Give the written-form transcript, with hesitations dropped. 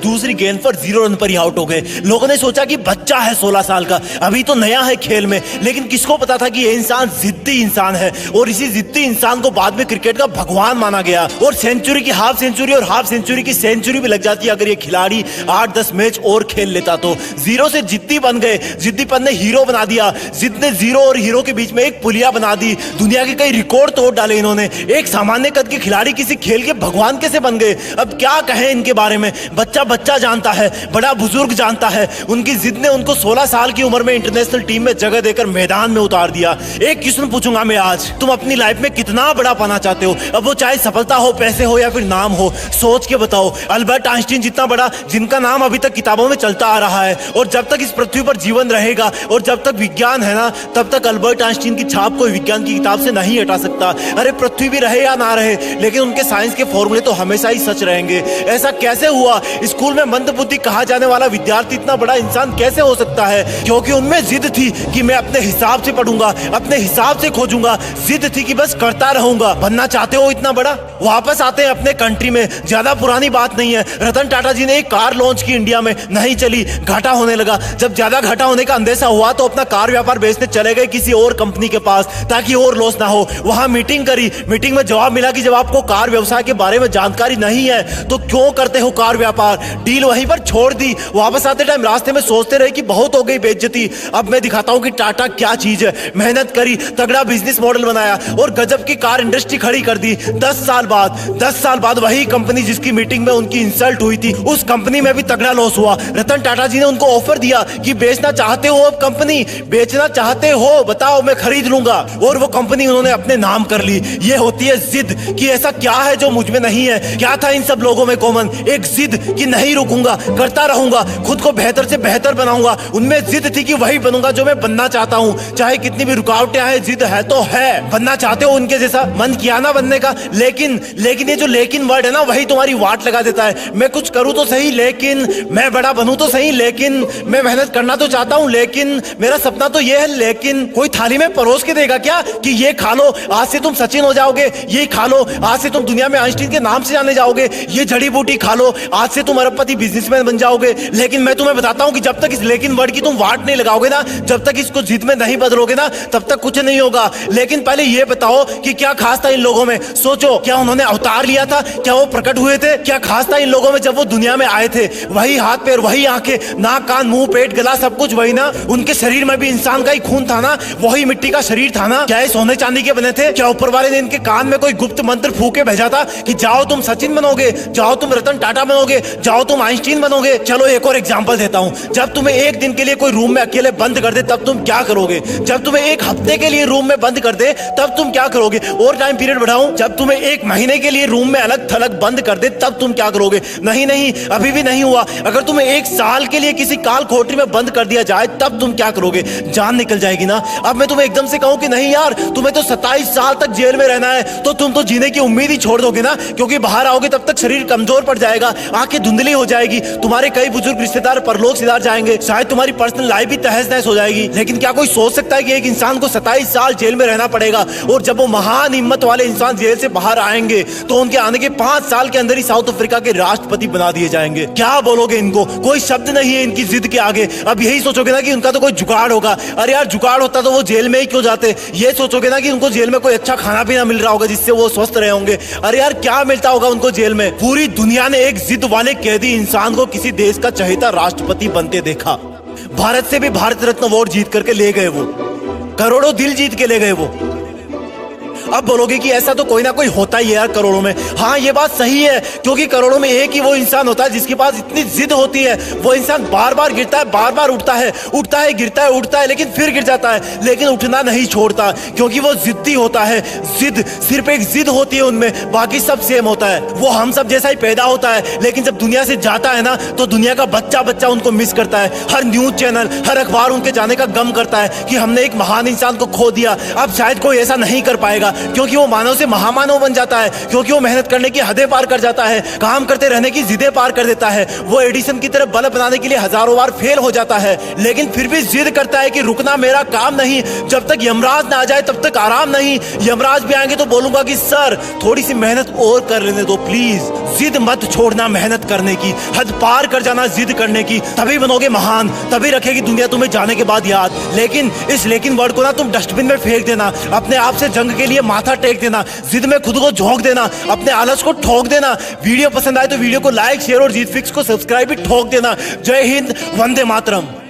दूसरी गेंद पर 0 रन पर ही आउट हो गए। लोगों ने सोचा कि बच्चा है 16 साल का, अभी तो नया है खेल में, लेकिन किसको पता था कि ये इंसान जिद्दी इंसान है और इसी जिद्दी इंसान को बाद में क्रिकेट का भगवान माना गया। और सेंचुरी की हाफ सेंचुरी और हाफ सेंचुरी की सेंचुरी भी लग जाती अगर ये खिलाड़ी 8-10 मैच और खेल लेता तो। 0 से जिद्दी बन गए, जिद्दीपन ने हीरो बना दिया, जिद ने 0 और हीरो के बीच में एक पुलिया बना दी। दुनिया के कई रिकॉर्ड तोड़ डाले इन्होंने। एक सामान्य कद के खिलाड़ी किसी खेल के भगवान कैसे बन गए? अब क्या कहें इनके बारे में। बच्चा बच्चा जानता है, बड़ा बुजुर्ग जानता है। उनकी जिद ने उनको 16 साल की उम्र में इंटरनेशनल टीम में जगह देकर मैदान में उतार दिया। एक क्वेश्चन पूछूंगा मैं आज, तुम अपनी लाइफ में कितना बड़ा पाना चाहते हो? अब वो चाहे सफलता हो, पैसे हो या फिर नाम हो, सोच के बताओ। अल्बर्ट आइंस्टीन जितना बड़ा, जिनका नाम अभी तक किताबों में चलता आ रहा है, और जब तक इस पृथ्वी पर जीवन रहेगा और जब तक विज्ञान है ना, तब तक अल्बर्ट आइंस्टीन की छाप कोई विज्ञान की किताब से नहीं हटा सकता। अरे पृथ्वी भी रहे या ना रहे, लेकिन उनके साइंस के फॉर्मूले तो हमेशा ही सच रहेंगे। ऐसा कैसे हुआ? स्कूल में मंदबुद्धि कहा जाने वाला विद्यार्थी इतना बड़ा इंसान कैसे हो सकता है? क्योंकि उनमें जिद थी कि मैं अपने हिसाब से पढ़ूंगा, अपने हिसाब से खोजूंगा। जिद थी कि बस करता रहूंगा। बनना चाहते हो इतना बड़ा? वापस आते हैं अपने कंट्री में। ज्यादा पुरानी बात नहीं है, रतन टाटा जी ने एक कार लॉन्च की इंडिया में, नहीं चली, घाटा होने लगा। जब ज्यादा घाटा होने का अंदेशा हुआ तो अपना कार व्यापार बेचने चले गए किसी और कंपनी के पास ताकि और लॉस ना हो। वहां मीटिंग करी, मीटिंग में जवाब मिला कि जब आपको कार व्यवसाय के बारे में जानकारी नहीं है तो क्यों करते हो कार व्यापार? डील वहीं पर छोड़ दी। वापस आते टाइम रास्ते में सोचते रहे कि बहुत हो गई बेइज्जती, अब मैं दिखाता हूं कि टाटा क्या चीज है। मेहनत करी, तगड़ा बिजनेस मॉडल बनाया और गजब की कार इंडस्ट्री खड़ी कर दी। 10 साल बाद वही कंपनी जिसकी मीटिंग में उनकी इंसल्ट हुई थी, उस कंपनी में भी तगड़ा लॉस हुआ। रतन टाटा जी ने उनको ऑफर दिया कि बेचना चाहते हो, अब कंपनी बेचना चाहते हो, बताओ मैं खरीद लूंगा। और वो कंपनी उन्होंने अपने नाम कर ली। ये होती है जिद कि ऐसा क्या है जो मुझ में नहीं है। क्या था इन सब लोगों में कॉमन? एक जिद कि नहीं रुकूंगा, करता रहूंगा, खुद को बेहतर से बेहतर बनाऊंगा। उनमें जिद थी कि वही बनूंगा जो मैं बनना चाहता हूं, चाहे कितनी भी रुकावटें आए। जिद है तो है। बनना चाहते हो उनके जैसा? मन किया ना बनने का, लेकिन ये जो लेकिन वर्ड है ना, वही तुम्हारी वाट लगा देता है। मैं कुछ करूं तो सही, लेकिन मैं बड़ा बनूं तो सही, लेकिन मैं मेहनत करना तो चाहता हूं, लेकिन मेरा सपना तो ये है, लेकिन कोई थाली में परोस के देगा क्या कि ये खा लो, आज से तुम सचिन हो जाओगे, ये खा लो, आज से तुम दुनिया में आइंस्टीन के नाम से जाने जाओगे, ये जड़ी बूटी खा लो, आज से तुम अरबपति बिजनेसमैन बन जाओगे। लेकिन मैं तुम्हें बताता हूं कि जब तक इस लेकिन वर्ड की तुम वाट नहीं लगाओगे ना, जब तक इसको जिद में नहीं बदलोगे ना, तब तक कुछ नहीं होगा। लेकिन पहले ये बताओ कि क्या खास था इन लोगों में? सोचो, क्या उन्होंने अवतार लिया था? क्या वो प्रकट हुए थे? क्या खास था इन लोगों में जब वो दुनिया में आए थे? वही हाथ पैर, वही आंखें, नाक कान मुंह पेट गला सब कुछ वही ना। उनके शरीर में भी इंसान का ही खून था ना, वही मिट्टी का शरीर था ना। क्या ये सोने चांदी के बने थे? क्या ऊपर वाले ने इनके कान में कोई गुप्त मंत्र फूके भेजा था कि जाओ तुम सचिन बनोगे, जाओ तुम रतन टाटा बनोगे, जाओ तुम आइंस्टीन बनोगे? चलो एक और एग्जांपल देता हूं। जब तुम्हें एक दिन के लिए कोई रूम में अकेले बंद कर दे तब तुम क्या करोगे? जब तुम्हें एक हफ्ते के लिए रूम में बंद कर दे तब तुम क्या करोगे? और टाइम पीरियड बढ़ाऊं, जब तुम्हें एक महीने के लिए रूम में अलग थलग बंद कर दे तब तुम क्या करोगे? नहीं, अभी भी नहीं हुआ। अगर तुम्हें 1 साल के लिए किसी काल कोठरी में बंद कर दिया जाए तब तुम क्या करोगे? जान निकल जाएगी ना। अब मैं तुम्हें एकदम से कहूं कि नहीं यार, तुम्हें तो 27 साल तक जेल में रहना है, तो तुम तो जीने की उम्मीद ही छोड़ दोगे ना, क्योंकि बाहर आओगे तब तक शरीर कमजोर पड़ जाएगा, आंखें धुंधली हो जाएगी, तुम्हारे कई बुजुर्ग रिश्तेदार परलोक सिधार जाएंगे, शायद तुम्हारी पर्सनल लाइफ भी तहस नहस हो जाएगी। लेकिन क्या कोई सोच सकता है कि एक इंसान को 27 साल जेल में रहना पड़ेगा, और जब वो महान हिम्मत वाले इंसान जेल से बाहर आएंगे तो उनके आने के 5 साल के अंदर ही साउथ अफ्रीका के राष्ट्रपति बना दिए जाएंगे? क्या बोलोगे इनको? कोई शब्द नहीं है इनकी जिद के आगे। अब यही सोचोगे ना कि उनका तो कोई जुगाड़ होगा। अरे यार, जुगाड़ होता तो वो जेल में ही क्यों जाते? ये सोचोगे ना कि उनको जेल में कोई अच्छा खाना पीना मिल रहा होगा जिससे वो स्वस्थ रहे होंगे। अरे यार, क्या मिलता होगा उनको जेल में? पूरी दुनिया ने एक जिद वाले कैदी इंसान को किसी देश का चहेता राष्ट्रपति बनते देखा। भारत से भी भारत रत्न अवार्ड जीत करके ले गए वो, करोड़ों दिल जीत के ले गए वो। अब बोलोगे कि ऐसा तो कोई ना कोई होता ही है यार करोड़ों में। हाँ, ये बात सही है, क्योंकि करोड़ों में एक ही वो इंसान होता है जिसके पास इतनी जिद होती है। वो इंसान बार बार गिरता है, बार बार उठता है, गिरता है, उठता है, लेकिन फिर गिर जाता है, लेकिन उठना नहीं छोड़ता, क्योंकि वो जिद्दी होता है। जिद, सिर्फ एक जिद होती है उनमें, बाकी सब सेम होता है। वो हम सब जैसा ही पैदा होता है, लेकिन जब दुनिया से जाता है ना, तो दुनिया का बच्चा बच्चा उनको मिस करता है। हर न्यूज चैनल, हर अखबार उनके जाने का गम करता है कि हमने एक महान इंसान को खो दिया। अब शायद कोई ऐसा नहीं कर पाएगा, क्योंकि वो मानव से महामानव बन जाता है, क्योंकि वो मेहनत करने की हदें पार कर जाता है, काम करते रहने की जिदें पार कर देता है। वो एडिसन की तरह बल्ब बनाने के लिए हजारों बार फेल हो जाता है, लेकिन फिर भी जिद करता है कि रुकना मेरा काम नहीं, जब तक यमराज ना आ जाए तब तक आराम नहीं। यमराज भी आएंगे तो बोलूंगा कि सर थोड़ी सी मेहनत और कर लेने दो प्लीज, जिद मत छोड़ना मेहनत करने की, हद पार कर जाना जिद करने की, तभी बनोगे महान, तभी रखेगी दुनिया तुम्हें जाने के बाद याद। लेकिन इस लेकिन वर्ड को ना तुम डस्टबिन में फेंक देना, अपने आप से जंग के लिए माथा टेक देना, जिद में खुद को झोंक देना, अपने आलस को ठोक देना। वीडियो पसंद आए तो वीडियो को लाइक, शेयर और जीत फिक्स को सब्सक्राइब भी ठोक देना। जय हिंद, वंदे मातरम।